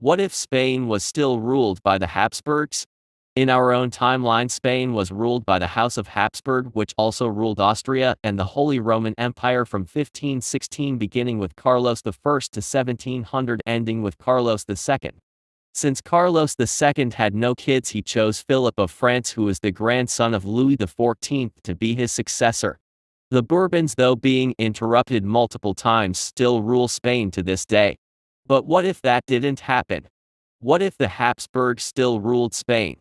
What if Spain was still ruled by the Habsburgs? In our own timeline, Spain was ruled by the House of Habsburg, which also ruled Austria and the Holy Roman Empire from 1516, beginning with Carlos I to 1700, ending with Carlos II. Since Carlos II had no kids, he chose Philip of France, who was the grandson of Louis XIV, to be his successor. The Bourbons, though being interrupted multiple times, still rule Spain to this day. But what if that didn't happen? What if the Habsburgs still ruled Spain?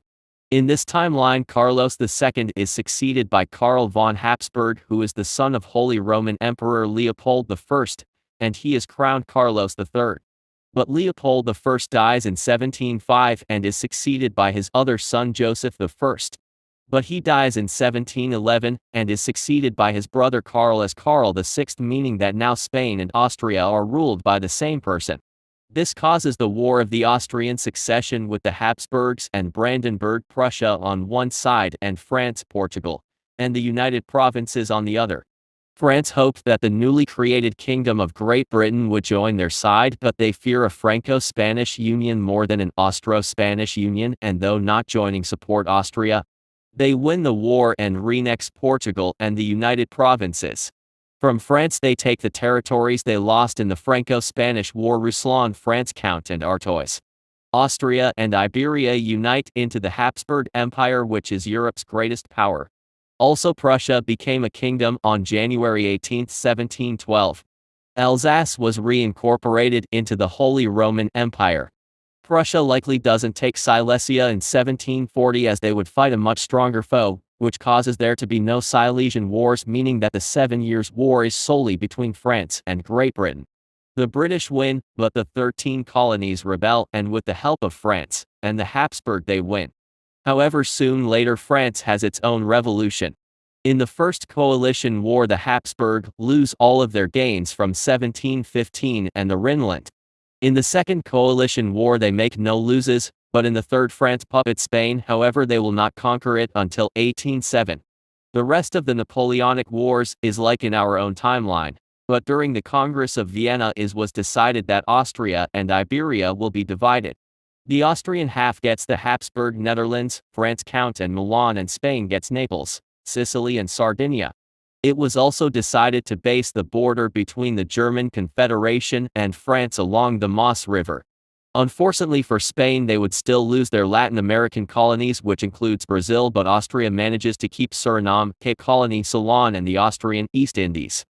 In this timeline, Carlos II is succeeded by Karl von Habsburg, who is the son of Holy Roman Emperor Leopold I, and he is crowned Carlos III. But Leopold I dies in 1705 and is succeeded by his other son Joseph I. But he dies in 1711 and is succeeded by his brother Karl as Karl VI, meaning that now Spain and Austria are ruled by the same person. This causes the War of the Austrian Succession, with the Habsburgs and Brandenburg Prussia on one side and France, Portugal, and the United Provinces on the other. France hoped that the newly created Kingdom of Great Britain would join their side, but they fear a Franco-Spanish union more than an Austro-Spanish union, and though not joining, support Austria. They win the war and reannex Portugal and the United Provinces. From France they take the territories they lost in the Franco-Spanish War: Roussillon, France, Count and Artois. Austria and Iberia unite into the Habsburg Empire, which is Europe's greatest power. Also, Prussia became a kingdom on January 18, 1712. Alsace was reincorporated into the Holy Roman Empire. Prussia likely doesn't take Silesia in 1740, as they would fight a much stronger foe, which causes there to be no Silesian Wars, meaning that the 7 Years' War is solely between France and Great Britain. The British win, but the 13 colonies rebel, and with the help of France and the Habsburg they win. However, soon later France has its own revolution. In the First Coalition War, the Habsburg lose all of their gains from 1715 and the Rhineland. In the Second Coalition War they make no losses, but in the third France puppets Spain. However, they will not conquer it until 1807. The rest of the Napoleonic Wars is like in our own timeline, but during the Congress of Vienna was decided that Austria and Iberia will be divided. The Austrian half gets the Habsburg Netherlands, France Count and Milan, and Spain gets Naples, Sicily and Sardinia. It was also decided to base the border between the German Confederation and France along the Maas River. Unfortunately for Spain, they would still lose their Latin American colonies, which includes Brazil, but Austria manages to keep Suriname, Cape Colony, Ceylon and the Austrian East Indies.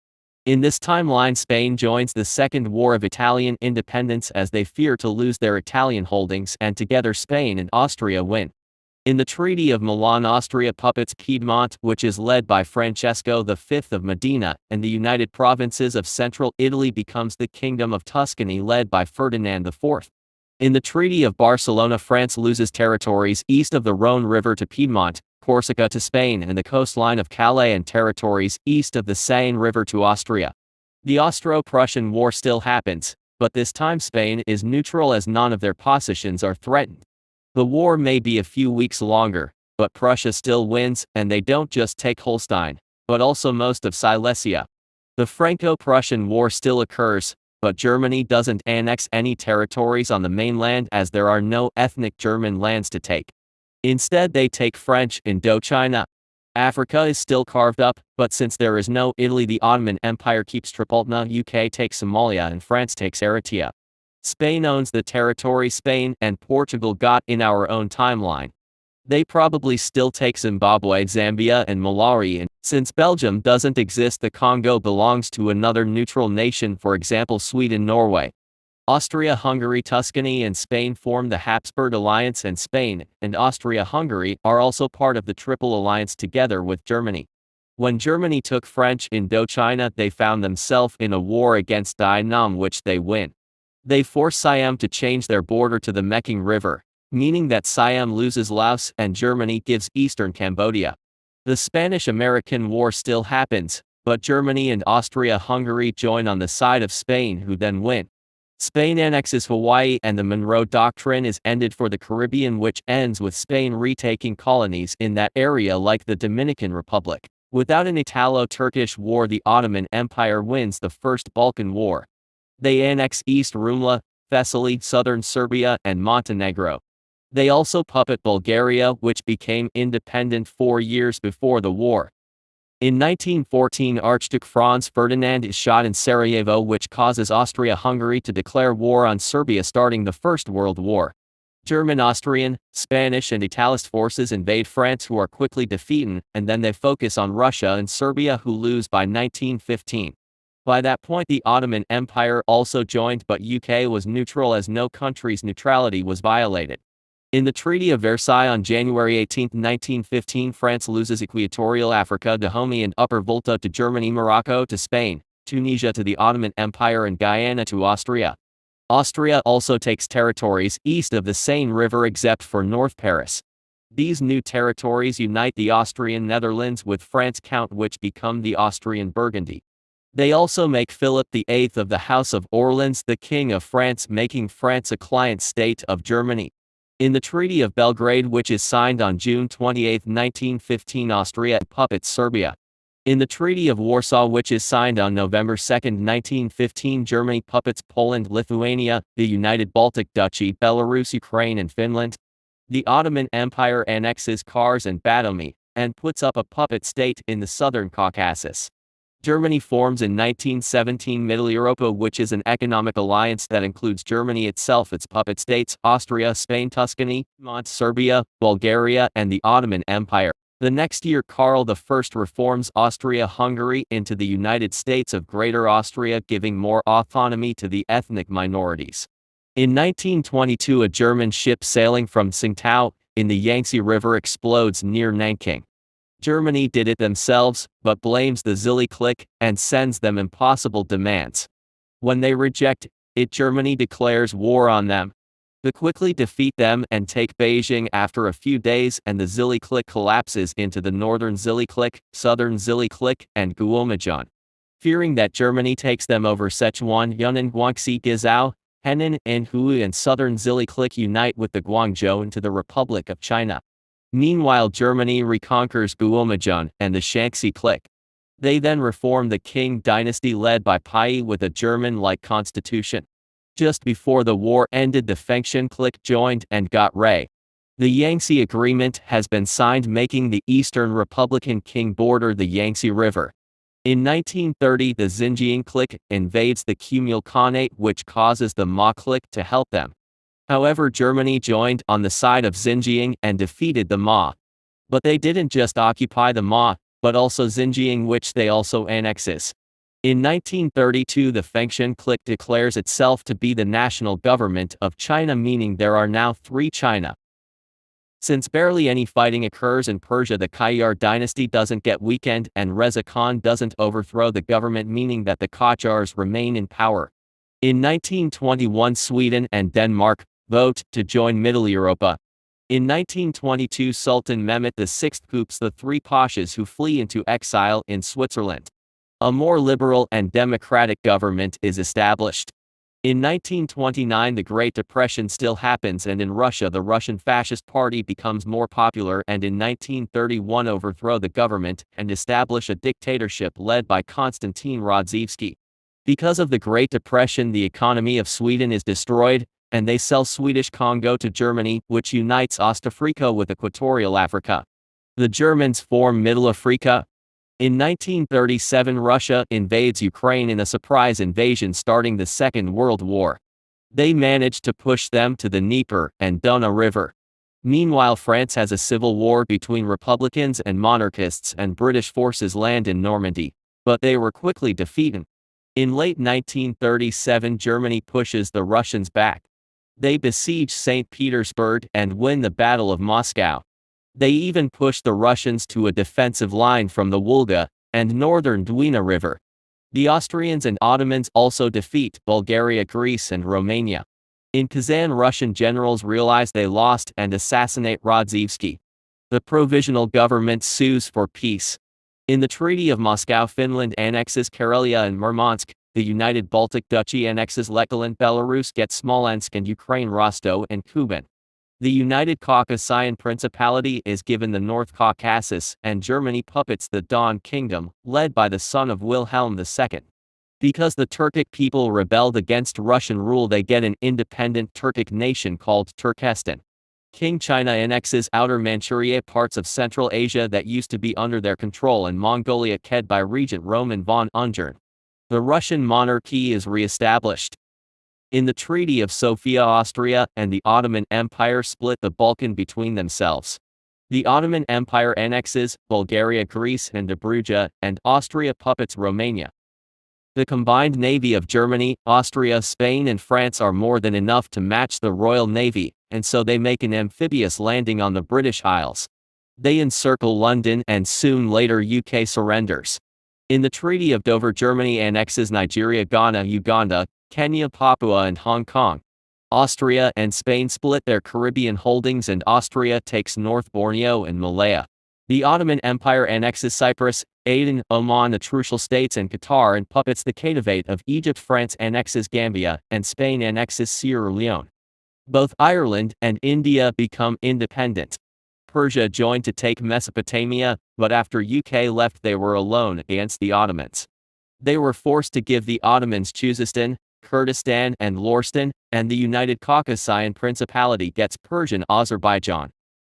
In this timeline, Spain joins the Second War of Italian Independence as they fear to lose their Italian holdings, and together Spain and Austria win. In the Treaty of Milan, Austria puppets Piedmont, which is led by Francesco V of Modena, and the United Provinces of Central Italy becomes the Kingdom of Tuscany, led by Ferdinand IV. In the Treaty of Barcelona, France loses territories east of the Rhone River to Piedmont, Corsica to Spain, and the coastline of Calais, and territories east of the Seine River to Austria. The Austro-Prussian War still happens, but this time Spain is neutral as none of their possessions are threatened. The war may be a few weeks longer, but Prussia still wins, and they don't just take Holstein, but also most of Silesia. The Franco-Prussian War still occurs, but Germany doesn't annex any territories on the mainland, as there are no ethnic German lands to take. Instead, they take French Indochina. Africa is still carved up, but since there is no Italy, the Ottoman Empire keeps Tripolitania, UK takes Somalia, and France takes Eritrea. Spain owns the territory Spain and Portugal got in our own timeline. They probably still take Zimbabwe, Zambia and Malawi, and since Belgium doesn't exist, the Congo belongs to another neutral nation, for example Sweden, Norway. Austria, Hungary, Tuscany and Spain form the Habsburg Alliance, and Spain and Austria-Hungary are also part of the Triple Alliance together with Germany. When Germany took French Indochina, they found themselves in a war against Vietnam, which they win. They force Siam to change their border to the Mekong River, meaning that Siam loses Laos and Germany gives eastern Cambodia. The Spanish-American War still happens, but Germany and Austria-Hungary join on the side of Spain, who then win. Spain annexes Hawaii, and the Monroe Doctrine is ended for the Caribbean, which ends with Spain retaking colonies in that area like the Dominican Republic. Without an Italo-Turkish war, the Ottoman Empire wins the First Balkan War. They annex East Rumela, Thessaly, southern Serbia, and Montenegro. They also puppet Bulgaria, which became independent 4 years before the war. In 1914, Archduke Franz Ferdinand is shot in Sarajevo, which causes Austria-Hungary to declare war on Serbia, starting the First World War. German, Austrian, Spanish, and Italist forces invade France, who are quickly defeated, and then they focus on Russia and Serbia, who lose by 1915. By that point, the Ottoman Empire also joined, but UK was neutral as no country's neutrality was violated. In the Treaty of Versailles on January 18, 1915, France loses Equatorial Africa, Dahomey and Upper Volta to Germany, Morocco to Spain, Tunisia to the Ottoman Empire, and Guyana to Austria. Austria also takes territories east of the Seine River except for North Paris. These new territories unite the Austrian Netherlands with France Count, which become the Austrian Burgundy. They also make Philip VIII of the House of Orleans the King of France, making France a client state of Germany. In the Treaty of Belgrade, which is signed on June 28, 1915, Austria puppets Serbia. In the Treaty of Warsaw, which is signed on November 2, 1915, Germany puppets Poland, Lithuania, the United Baltic Duchy, Belarus, Ukraine, and Finland. The Ottoman Empire annexes Kars and Batumi, and puts up a puppet state in the southern Caucasus. Germany forms in 1917 Middle Europa, which is an economic alliance that includes Germany itself, its puppet states, Austria, Spain, Tuscany, Serbia, Bulgaria, and the Ottoman Empire. The next year, Karl I reforms Austria-Hungary into the United States of Greater Austria, giving more autonomy to the ethnic minorities. In 1922, a German ship sailing from Tsingtao, in the Yangtze River, explodes near Nanking. Germany did it themselves, but blames the Zili clique, and sends them impossible demands. When they reject it, Germany declares war on them. They quickly defeat them and take Beijing after a few days, and the Zili clique collapses into the Northern Zili clique, Southern Zili clique, and Guomindang. Fearing that Germany takes them over, Sichuan, Yunnan, Guangxi, Guizhou, Henan, and Hui and Southern Zili clique unite with the Guangzhou into the Republic of China. Meanwhile, Germany reconquers Guomindang and the Shaanxi clique. They then reform the Qing dynasty led by Pai with a German-like constitution. Just before the war ended, the Fengshan clique joined and got Ray. The Yangtze Agreement has been signed, making the Eastern Republican Qing border the Yangtze River. In 1930, the Xinjiang clique invades the Qumil Khanate, which causes the Ma clique to help them. However, Germany joined on the side of Xinjiang and defeated the Ma. But they didn't just occupy the Ma, but also Xinjiang, which they also annexes. In 1932, the Fengshan clique declares itself to be the national government of China, meaning there are now 3 China. Since barely any fighting occurs in Persia, the Qajar dynasty doesn't get weakened, and Reza Khan doesn't overthrow the government, meaning that the Qajars remain in power. In 1921, Sweden and Denmark vote to join Middle Europa. In 1922, Sultan Mehmet VI coups the 3 pashas, who flee into exile in Switzerland. A more liberal and democratic government is established. In 1929, the Great Depression still happens, and in Russia the Russian Fascist Party becomes more popular, and in 1931 overthrow the government and establish a dictatorship led by Konstantin Radzievsky. Because of the Great Depression, the economy of Sweden is destroyed, and they sell Swedish Congo to Germany, which unites Ostafrika with Equatorial Africa. The Germans form Middle Africa. In 1937, Russia invades Ukraine in a surprise invasion, starting the Second World War. They managed to push them to the Dnieper and Duna River. Meanwhile, France has a civil war between republicans and monarchists, and British forces land in Normandy, but they were quickly defeated. In late 1937, Germany pushes the Russians back. They besiege St. Petersburg and win the Battle of Moscow. They even pushed the Russians to a defensive line from the Volga and northern Dwina River. The Austrians and Ottomans also defeat Bulgaria, Greece, and Romania. In Kazan, Russian generals realize they lost and assassinate Radzievsky. The provisional government sues for peace. In the Treaty of Moscow, Finland annexes Karelia and Murmansk. The United Baltic Duchy annexes Lettland, Belarus gets Smolensk, and Ukraine Rostov and Kuban. The United Caucasian Principality is given the North Caucasus, and Germany puppets the Don Kingdom, led by the son of Wilhelm II. Because the Turkic people rebelled against Russian rule, they get an independent Turkic nation called Turkestan. King China annexes Outer Manchuria, parts of Central Asia that used to be under their control, and Mongolia led by Regent Roman von Ungern. The Russian monarchy is re-established. In the Treaty of Sofia, Austria and the Ottoman Empire split the Balkan between themselves. The Ottoman Empire annexes Bulgaria, Greece, and Dobruja, and Austria puppets Romania. The combined navy of Germany, Austria, Spain, and France are more than enough to match the Royal Navy, and so they make an amphibious landing on the British Isles. They encircle London, and soon later UK surrenders. In the Treaty of Dover, Germany annexes Nigeria, Ghana, Uganda, Kenya, Papua, and Hong Kong. Austria and Spain split their Caribbean holdings, and Austria takes North Borneo and Malaya. The Ottoman Empire annexes Cyprus, Aden, Oman, the Trucial States, and Qatar, and puppets the Khedivate of Egypt. France annexes Gambia, and Spain annexes Sierra Leone. Both Ireland and India become independent. Persia joined to take Mesopotamia, but after UK left, they were alone against the Ottomans. They were forced to give the Ottomans Khuzestan, Kurdistan, and Lorestan, and the United Caucasian Principality gets Persian Azerbaijan.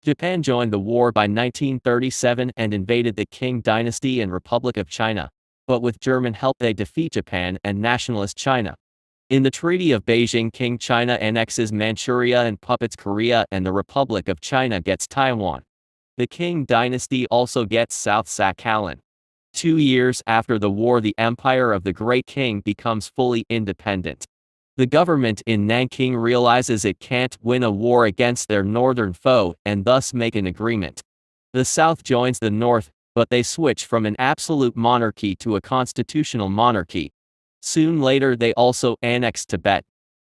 Japan joined the war by 1937 and invaded the Qing dynasty and Republic of China, but with German help they defeat Japan and nationalist China. In the Treaty of Beijing, King China annexes Manchuria and puppets Korea, and the Republic of China gets Taiwan. The Qing dynasty also gets South Sakhalin. 2 years after the war, the Empire of the Great King becomes fully independent. The government in Nanking realizes it can't win a war against their northern foe, and thus make an agreement. The South joins the North, but they switch from an absolute monarchy to a constitutional monarchy. Soon later, they also annex Tibet.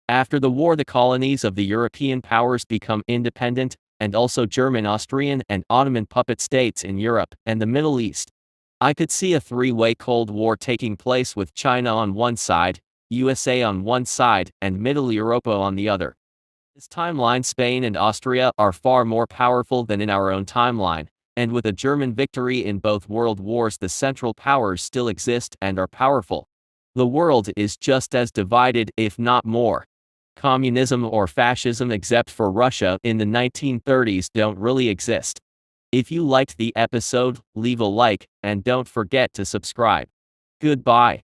After the war, the colonies of the European powers become independent, and also German, Austrian, and Ottoman puppet states in Europe and the Middle East. I could see a three-way Cold War taking place with China on one side, USA on one side, and Middle Europa on the other. This timeline, Spain and Austria are far more powerful than in our own timeline, and with a German victory in both world wars, the Central Powers still exist and are powerful. The world is just as divided, if not more. Communism or fascism, except for Russia in the 1930s, don't really exist. If you liked the episode, leave a like, and don't forget to subscribe. Goodbye.